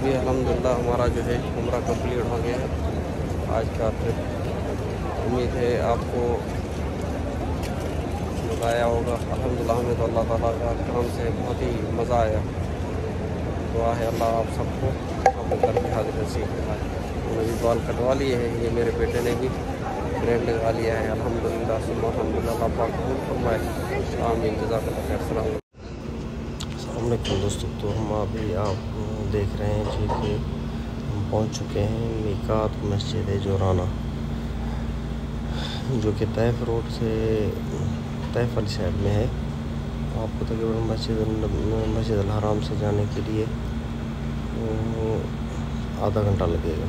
अभी अल्हम्दुलिल्लाह हमारा जो है उम्रा कंप्लीट हो गया है आज का ट्रिप। उम्मीद है आपको मज़ा आया होगा। अल्हम्दुलिल्लाह हमें तो अल्लाह ताला का करम से बहुत ही मज़ा आया। दुआ है अल्लाह आप सबको अपने घर में हाजिर नसीब कराए। उन्होंने भी बाल कटवा लिए हैं, ये मेरे बेटे ने भी ब्रेड लगा लिया है। अल्हम्दुलिल्लाह सुम्मा अल्हम्दुलिल्लाह पाक कबूल फरमाए। आमीन जज़ाकल्लाह खैर। अस्सलाम वालेकुम दोस्तों, तो हम अभी आप देख रहे हैं जी कि हम पहुंच चुके हैं मीकात मस्जिद जोराना, जो कि तैफ रोड से तैफ वाली साइड में है। आपको तकरीबन मस्जिद अल हराम से जाने के लिए आधा घंटा लगेगा।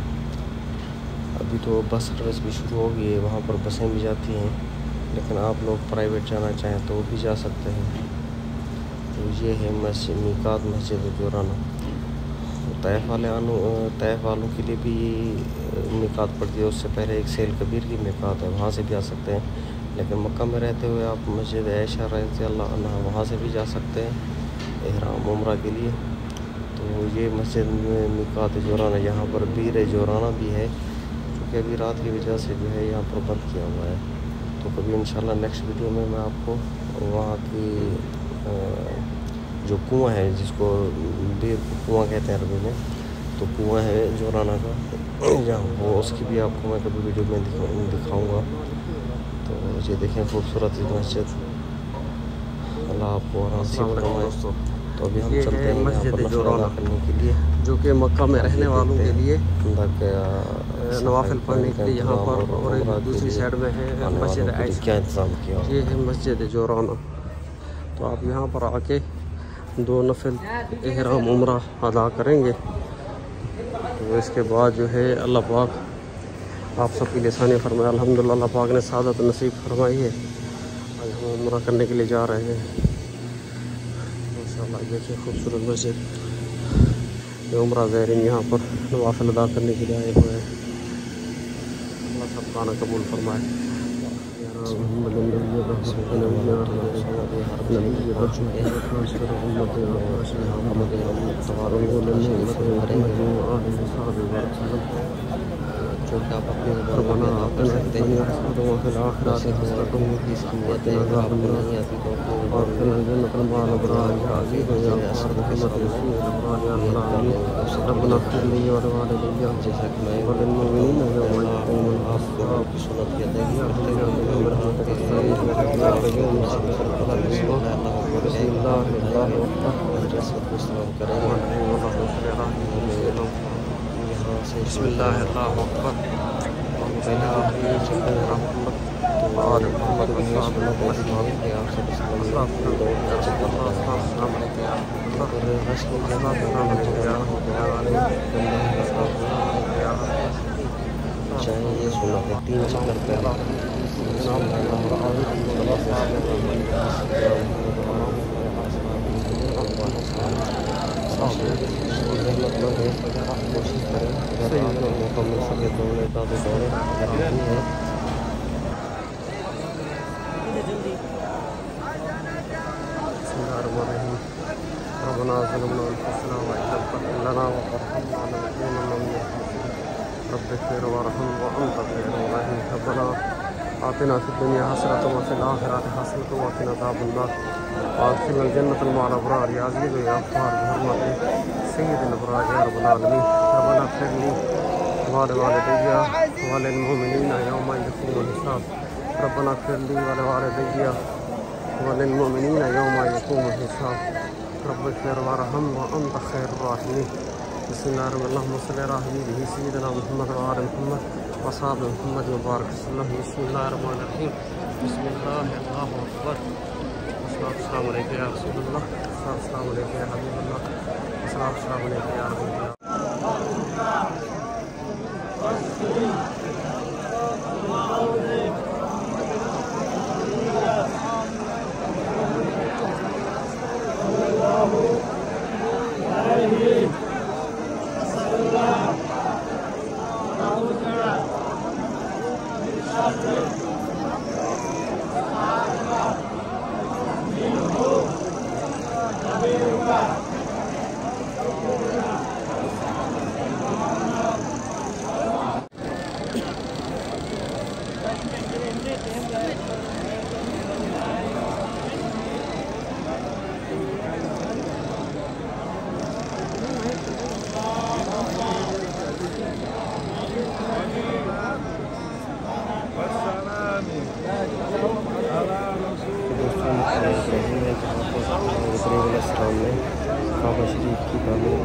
अभी तो बस सर्विस भी शुरू हो गई है, वहाँ पर बसें भी जाती हैं, लेकिन आप लोग प्राइवेट जाना चाहें तो वो भी जा सकते हैं। तो ये है मीकात मस्जिद जोराना। तैफ वालों के लिए भी मीकात पड़ती है। उससे पहले एक सेल कबीर की मीकात है, वहाँ से भी आ सकते हैं। लेकिन मक्का में रहते हुए आप मस्जिद आयशा रज़ियल्लाहु अन्हा वहाँ से भी जा सकते हैं इहराम उम्रा के लिए। तो ये मस्जिद में मीकात जोराना, यहाँ पर बीर जोराना भी है, क्योंकि अभी रात की वजह से जो है यहाँ पर बंद किया हुआ है। तो कभी इंशाल्लाह नेक्स्ट वीडियो में मैं आपको वहाँ की जो कुआं है, जिसको बीर कुआं कहते हैं अरबी में, तो कुआं है जोराना का जहाँ, वो उसकी भी आपको मैं कभी वीडियो में दिखाऊँगा। तो ये देखें खूबसूरत मस्जिद, अल्लाह आपको नसीब फरमाए। तो अभी हम चलते हैं मस्जिद जोराना करने के लिए, जो कि मक्का में रहने वालों के लिए नवाफिल पढ़ने के लिए यहाँ पर, और दूसरी साइड में है मस्जिद आयशा। क्या इंतज़ाम किया, ये है मस्जिद जोराना। तो आप यहाँ पर आके 2 नफिल इहराम उम्रा अदा करेंगे। तो इसके बाद जो है अल्लाह पाक आप सबकी लिसानी फरमाए। अल्हम्दुलिल्लाह अल्लाह पाक ने सादत नसीब फरमाई है। आज हम उम्रा करने के लिए जा रहे हैं माशाअल्लाह। देखिए खूबसूरत मस्जिद, उम्रा ज़ायरीन यहाँ पर नवाफिल अदा करने के लिए आए हुए हैं। अल्लाह सब खाना कबूल फरमाए। जो कि आप अपने रबना कर सकते हैं, जैसा कि मैं आपकी सुन्नत की अदायगी करते हुए चाहे ये सुना है 3 चक्कर पहले कोशिश करें अगर आपको मौका मिल सके दौड़ने का तो दौड़े, अगर नहीं है आतिना फिद दुनिया हसनतन व फिल आखिरति हसनतन व क़िना अज़ाबन्नार वादखिलना जन्नतल मअल अबरार या अज़ीज़ या गफ़्फ़ार बिहुर्मति सय्यिदिल अबरार या रब्बल आलमीन। रब्बना इग़फिर ली व लिवालिदैया व लिल मुमिनीना यौमा यक़ूमुल हिसाब। रब्बना इग़फिर ली व लिवालिदैया व लिल मुमिनीना यौमा यक़ूमुल हिसाब। रब्बि इग़फिर वरहम व अंत खैरुर राहिमीन। बिस्मिल्लाहिर्रहमानिर्रहीम सल्ली अला हबीबिही सय्यिदिना मुहम्मद व आलि मुहम्मद व असहाबि मुहम्मद व बारिक वसल्लम। बिस्मिल्लाहिर्रहमानिर्रहीम। बिस्मिल्लाह अल्लाहु अकबर। अस्सलामु अलैकुम या रसूलल्लाह, अस्सलामु अलैकुम या हबीबल्लाह, अस्सलामु अलैकुम या रसूलल्लाह।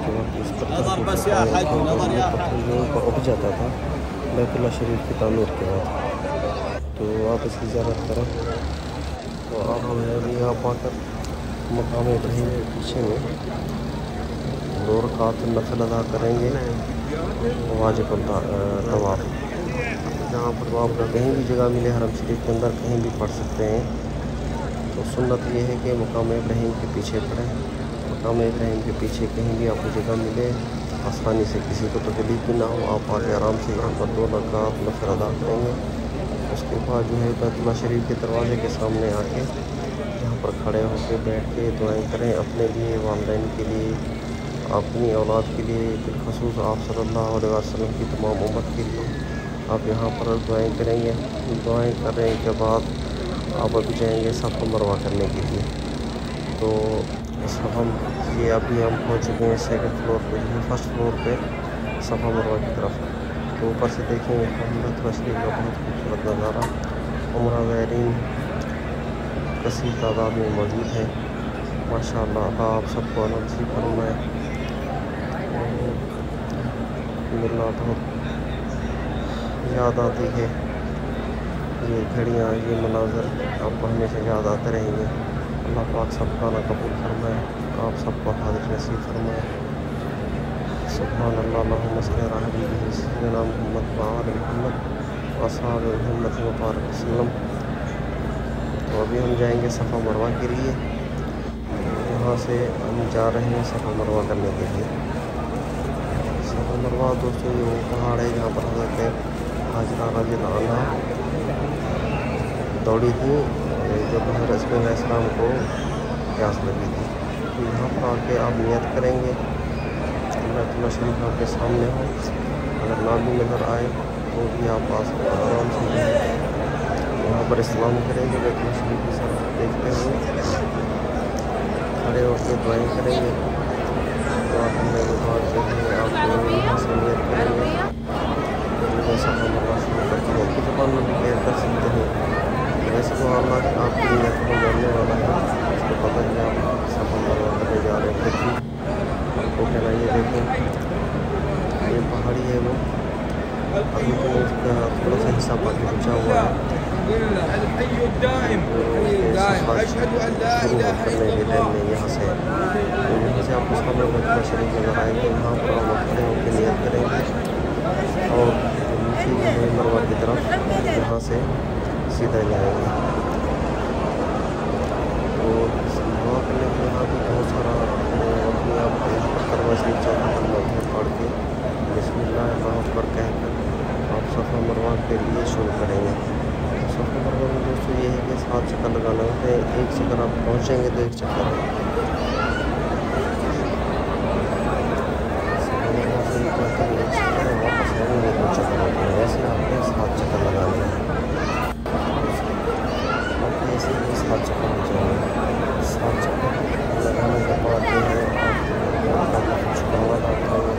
के वक्त इस पत्थर को उग जाता था बैतुल्लाह शरीफ की तामीर के बाद। तो आप इसकी ज़ियारत करें। तो अब हम अभी यहाँ पाकर मकाम इब्राहीम के पीछे में 2 रकात नफल अदा करेंगे वाजिब तवाफ। जहाँ पर आपका कहीं भी जगह मिले हरम शरीफ के अंदर कहीं भी पढ़ सकते हैं। तो सुन्नत ये है कि मकाम इब्राहीम के पीछे पढ़ें। मकाम इब्राहीम के पीछे कहीं भी आपको जगह मिले आसानी से, किसी को तकलीफ भी ना हो, आप आके आराम से यहाँ पर 2 रकात नफल अदा करेंगे। उसके बाद जो है बैतुल्लाह शरीफ के दरवाजे के सामने आके यहाँ पर खड़े होकर बैठ के दुआएं करें अपने लिए, वालिदैन के लिए, अपनी औलाद के लिए, बिलखसूस आप सल्लल्लाहु अलैहि वसल्लम की तमाम उम्मत के लिए आप यहाँ पर दुआएं करेंगे। दुआएं करने के बाद आप अभी जाएंगे सफ़ा मरवा करने के लिए। तो हम ये अभी हम पहुँच चुके हैं 2nd फ्लोर पे, फर्स्ट फ्लोर पे सफ़ा मरवा की तरफ। तो ऊपर से देखेंगे बैतुल्लाह शरीफ का बहुत खूबसूरत नज़ारा। उम्रा ज़ायरीन कसीर तादाद में मौजूद है माशाअल्लाह। आप सबको नसीब फरमाए। मिलना बहुत याद आती है, ये घड़ियाँ, ये मनाज़र आपको हमेशा याद आते रहेंगे। अल्लाह पाक सबका ना कबूल फरमाए, आप सबको हाज़िर नसीब फरमाए। सुभान अल्लाह अल्लाहुम्मा सल्ली अला सय्यिदिना मुहम्मद व आलि मुहम्मद व असहाबि मुहम्मद व बारिक वसल्लम। तो अभी हम जाएंगे सफ़ा मरवा के लिए। यहाँ से हम जा रहे हैं सफ़ा मरवा करने के लिए। सफ़ा मरवा दोस्तों ये वो पहाड़ है जहाँ पर हज़रत हाजरा रज़ियल्लाहु अन्हा दौड़ी थी जब हज़रत इस्माईल अलैहिस्सलाम को प्यास लगी थी। तो यहाँ पर आके आप नियत करेंगे। बैतुल्लाह शरीफ आपके सामने हो, अगर ना भी नज़र आए तो भी आप आराम से यहाँ पर इस्लाम करेंगे। बैतुल्लाह शरीफ की तरफ देखते हुए खड़े होकर दुआएं करेंगे। दुआ करने के बाद जो है आप यहाँ से नियत करेंगे। सफ़ा मरवा शुरू करके उनकी ज़बान में भी क्लियर कर सकते हैं। वैसे तो अल्लाह आपकी नियत को जानने वाला है, उसको पता है आप सफ़ा मरवा करने जा रहे हैं। फिर आपको कहना ये देखें ये पहाड़ी है वो अभी तो उसका थोड़ा सा हिस्सा बाकी बचा हुआ है। शुरू करने के टाइम में यहाँ से आपको सामने बैतुल्लाह शरीफ नज़र आएंगे। यहाँ पर हम खड़े होकर नियत करेंगे और नीचे जो है मरवा की तरफ यहाँ से सीधा जाएंगे। तो दुआ करने के यहाँ भी बहुत सारा अपने आप करवा शरीफ चौथा पढ़ के बिस्मिल्लाह अल्लाहु अकबर कहकर आप सफ़ा मरवा के लिए शुरू करेंगे। सफ़ा मरवा में दोस्तों ये है कि 7 चक्कर लगाना होते हैं। 1 चक्कर आप पहुँचेंगे तो 1 चक्कर वापस आएंगे 2 चक्कर होते हैं। वैसे आपने 7 चक्कर लगाने हैं। आपके ऐसे 7 चक्कर हो जाएंगे। 7 चक्कर लगाने के बाद जो है आप शुक्राना अदा करेंगे।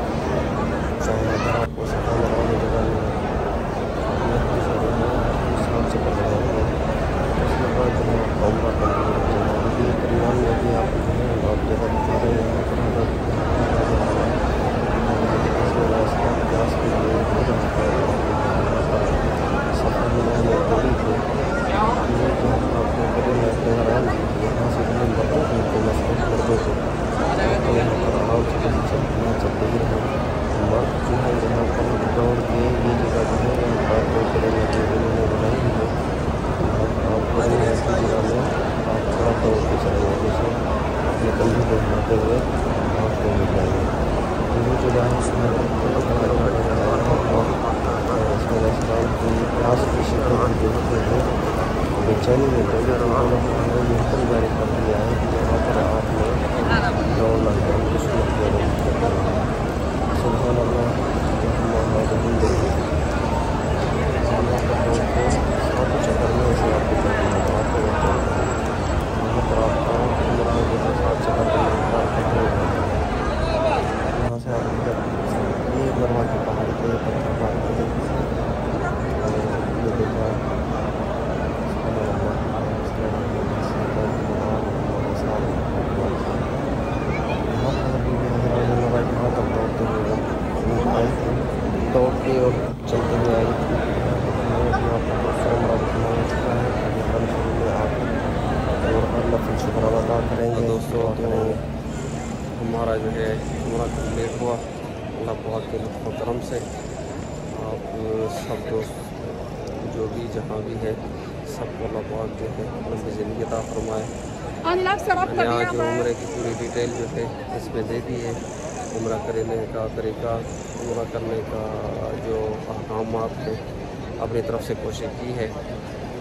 चाहे अगर आपको सफ़ा मरवा में जगह नहीं है 7 चक्कर लगाएंगे। उसके बाद जो है उम्रा कंप्लीट हो जाएगा। अभी दरमियान में भी आप जो है आप जगह दिखा रहे हैं यहाँ पर प्यास के लिए सफ़ा मरवा में दौड़ी थी। आपको कभी नजर आएंगे यहाँ से जो मर्दों को मसरूफ़ मर्दों को तो यहाँ पर आराम से चलते ही रहें। मर्द जो है यहाँ पर दौड़ के ये जगह जो है यहाँ पर करेंगे जो उन्होंने बनाई हुई है। आप करेंगे ऐसी जगह में आप थोड़ा दौड़ के चलेंगे, जैसे अपने कंधे को हिलाते हुए आप को मिल जाएंगे। जो जगह है इसमें प्यास की शिकायत की जरूरत है। बेचैनी में तो महत्व जारी कर दिया है कि यहाँ पर आपने दौड़ना है। सुभान अल्लाह चक्कर में ऐसे आपको करना है। यहाँ पर आपका उम्रा जो है 7 चक्कर यहाँ से आप ये मरवा के पहाड़ पे पत्थर मार के ये देखा हुआ। अल्लाह पाक के लुत्फ़ व करम से आप सब दोस्त जो भी जहाँ भी है सबको अल्लाह पाक जो है लंबी ज़िंदगी अता फरमाए। मैंने आज उम्रे की पूरी डिटेल जो है इसमें दे दी है, उम्रा करने का तरीका, उम्रा करने का जो अहकामात है अपनी तरफ से कोशिश की है।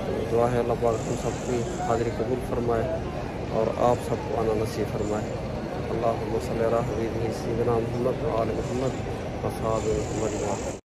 तो दुआ है अल्लाह पाक हम सबकी हाज़िरी कबूल फरमाए और आप सबको आना नसीब फरमाए। अल्लाहुम्मा सल्ली अला हबीबिही सय्यिदिना मुहम्मद व आलि मुहम्मद व असहाबि मुहम्मद।